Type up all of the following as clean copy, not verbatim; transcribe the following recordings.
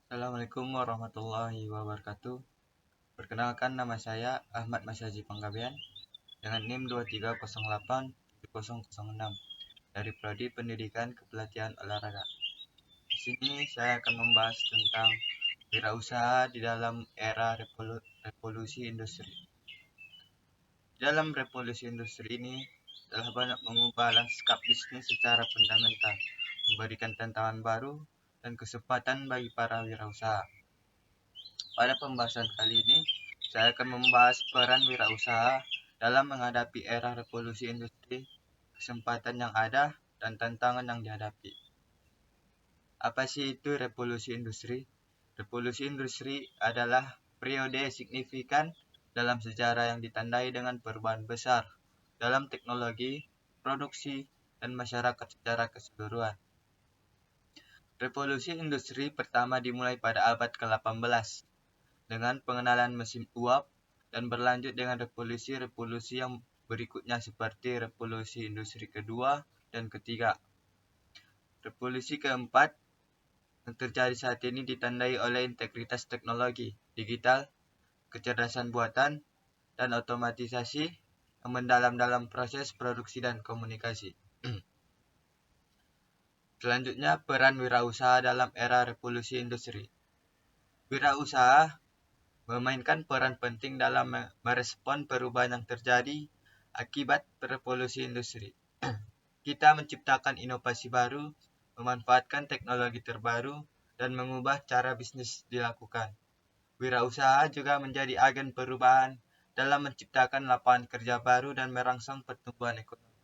Assalamualaikum warahmatullahi wabarakatuh. Perkenalkan, nama saya Ahmad Masyaji Panggabean dengan NIM 23087006 dari Prodi Pendidikan Kepelatihan Olahraga. Di sini saya akan membahas tentang wirausaha di dalam era revolusi industri. Dalam revolusi industri ini telah banyak mengubah lanskap bisnis secara fundamental, memberikan tantangan baru dan kesempatan bagi para wirausaha. Pada pembahasan kali ini, saya akan membahas peran wirausaha dalam menghadapi era revolusi industri, kesempatan yang ada, dan tantangan yang dihadapi. Apa sih itu revolusi industri? Revolusi industri adalah periode signifikan dalam sejarah yang ditandai dengan perubahan besar dalam teknologi, produksi, dan masyarakat secara keseluruhan. Revolusi industri pertama dimulai pada abad ke-18 dengan pengenalan mesin uap dan berlanjut dengan revolusi-revolusi yang berikutnya seperti revolusi industri kedua dan ketiga. Revolusi keempat yang terjadi saat ini ditandai oleh integritas teknologi, digital, kecerdasan buatan, dan otomatisasi yang mendalam dalam proses produksi dan komunikasi. Selanjutnya, peran wirausaha dalam era revolusi industri. Wirausaha memainkan peran penting dalam merespon perubahan yang terjadi akibat revolusi industri. Kita menciptakan inovasi baru, memanfaatkan teknologi terbaru, dan mengubah cara bisnis dilakukan. Wirausaha juga menjadi agen perubahan dalam menciptakan lapangan kerja baru dan merangsang pertumbuhan ekonomi.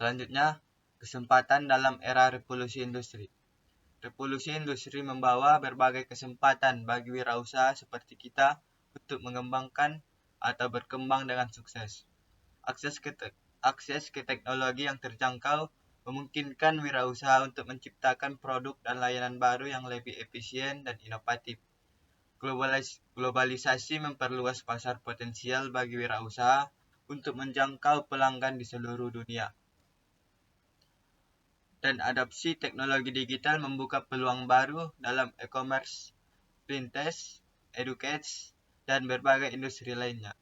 Selanjutnya, kesempatan dalam era revolusi industri. Revolusi industri membawa berbagai kesempatan bagi wirausaha seperti kita untuk mengembangkan atau berkembang dengan sukses. Akses ke teknologi yang terjangkau memungkinkan wirausaha untuk menciptakan produk dan layanan baru yang lebih efisien dan inovatif. Globalisasi memperluas pasar potensial bagi wirausaha untuk menjangkau pelanggan di seluruh dunia. Dan adopsi teknologi digital membuka peluang baru dalam e-commerce, fintech, educate, dan berbagai industri lainnya.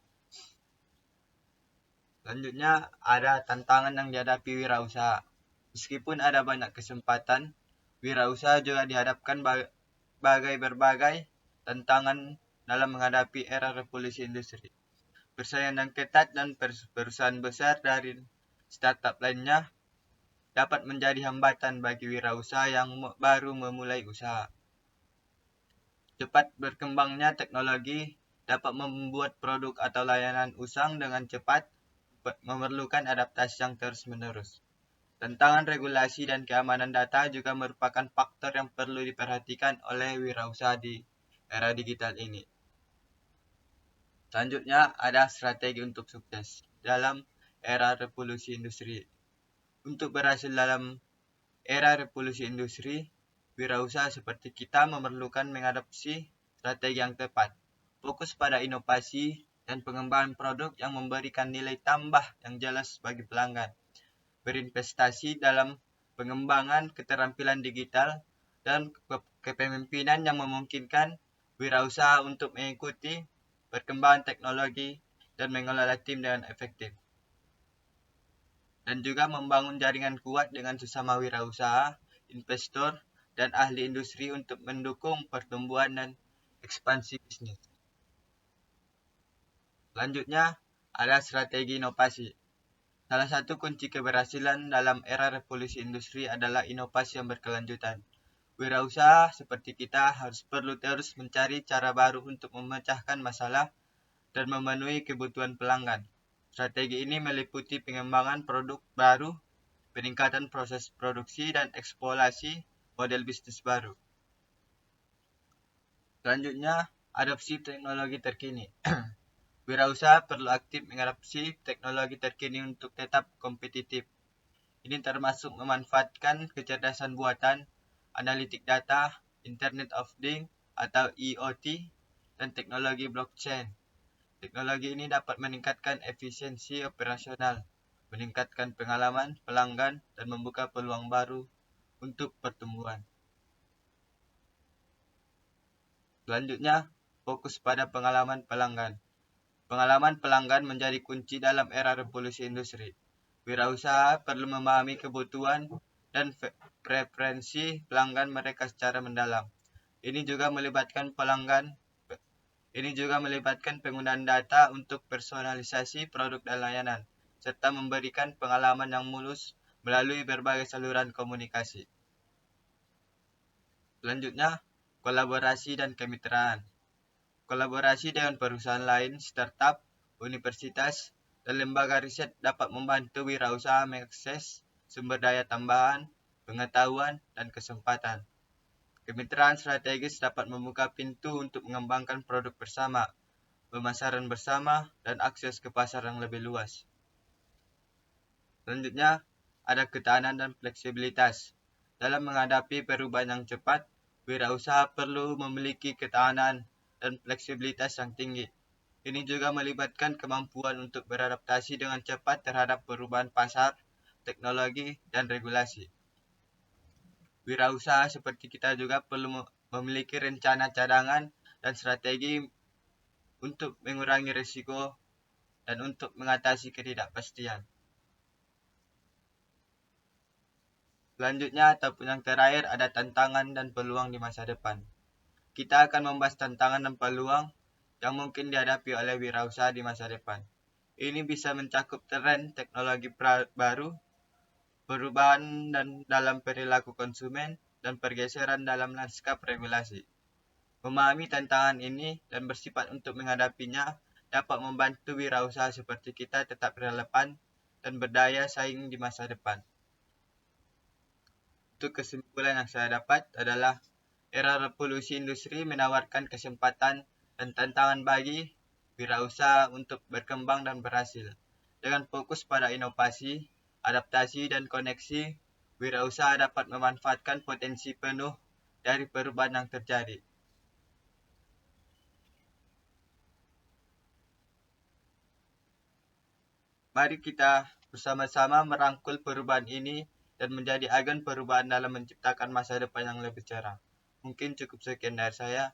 Selanjutnya, ada tantangan yang dihadapi wirausaha. Meskipun ada banyak kesempatan, wirausaha juga dihadapkan berbagai tantangan dalam menghadapi era revolusi industri. Persaingan yang ketat dan perusahaan besar dari startup lainnya dapat menjadi hambatan bagi wirausaha yang baru memulai usaha. Cepat berkembangnya teknologi dapat membuat produk atau layanan usang dengan cepat, memerlukan adaptasi yang terus-menerus. Tantangan regulasi dan keamanan data juga merupakan faktor yang perlu diperhatikan oleh wirausaha di era digital ini. Selanjutnya, ada strategi untuk sukses dalam era revolusi industri. Untuk berhasil dalam era revolusi industri, wirausaha seperti kita memerlukan mengadopsi strategi yang tepat, fokus pada inovasi dan pengembangan produk yang memberikan nilai tambah yang jelas bagi pelanggan, berinvestasi dalam pengembangan keterampilan digital dan kepemimpinan yang memungkinkan wirausaha untuk mengikuti perkembangan teknologi dan mengelola tim dengan efektif. Dan juga membangun jaringan kuat dengan sesama wirausaha, investor, dan ahli industri untuk mendukung pertumbuhan dan ekspansi bisnis. Selanjutnya, ada strategi inovasi. Salah satu kunci keberhasilan dalam era revolusi industri adalah inovasi yang berkelanjutan. Wirausaha seperti kita harus perlu terus mencari cara baru untuk memecahkan masalah dan memenuhi kebutuhan pelanggan. Strategi ini meliputi pengembangan produk baru, peningkatan proses produksi, dan eksplorasi model bisnis baru. Selanjutnya, adopsi teknologi terkini. Wirausaha perlu aktif mengadopsi teknologi terkini untuk tetap kompetitif. Ini termasuk memanfaatkan kecerdasan buatan, analitik data, Internet of Things atau IoT, dan teknologi blockchain. Teknologi ini dapat meningkatkan efisiensi operasional, meningkatkan pengalaman pelanggan, dan membuka peluang baru untuk pertumbuhan. Selanjutnya, fokus pada pengalaman pelanggan. Pengalaman pelanggan menjadi kunci dalam era revolusi industri. Wirausaha perlu memahami kebutuhan dan preferensi pelanggan mereka secara mendalam. Ini juga melibatkan penggunaan data untuk personalisasi produk dan layanan, serta memberikan pengalaman yang mulus melalui berbagai saluran komunikasi. Selanjutnya, kolaborasi dan kemitraan. Kolaborasi dengan perusahaan lain, startup, universitas, dan lembaga riset dapat membantu wirausaha mengakses sumber daya tambahan, pengetahuan, dan kesempatan. Kemitraan strategis dapat membuka pintu untuk mengembangkan produk bersama, pemasaran bersama, dan akses ke pasar yang lebih luas. Selanjutnya, ada ketahanan dan fleksibilitas. Dalam menghadapi perubahan yang cepat, wirausaha perlu memiliki ketahanan dan fleksibilitas yang tinggi. Ini juga melibatkan kemampuan untuk beradaptasi dengan cepat terhadap perubahan pasar, teknologi, dan regulasi. Wirausaha seperti kita juga perlu memiliki rencana cadangan dan strategi untuk mengurangi risiko dan untuk mengatasi ketidakpastian. Selanjutnya ataupun yang terakhir ada tantangan dan peluang di masa depan. Kita akan membahas tantangan dan peluang yang mungkin dihadapi oleh wirausaha di masa depan. Ini bisa mencakup tren teknologi baru, perubahan dan dalam perilaku konsumen, dan pergeseran dalam lanskap regulasi. Memahami tantangan ini dan bersifat untuk menghadapinya dapat membantu wirausaha seperti kita tetap relevan dan berdaya saing di masa depan. Untuk kesimpulan yang saya dapat adalah era revolusi industri menawarkan kesempatan dan tantangan bagi wirausaha untuk berkembang dan berhasil. Dengan fokus pada inovasi, adaptasi, dan koneksi, wirausaha dapat memanfaatkan potensi penuh dari perubahan yang terjadi. Mari kita bersama-sama merangkul perubahan ini dan menjadi agen perubahan dalam menciptakan masa depan yang lebih cerah. Mungkin cukup sekian dari saya.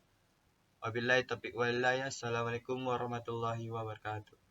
Wabillahi taufiq wal hidayah. Assalamualaikum warahmatullahi wabarakatuh.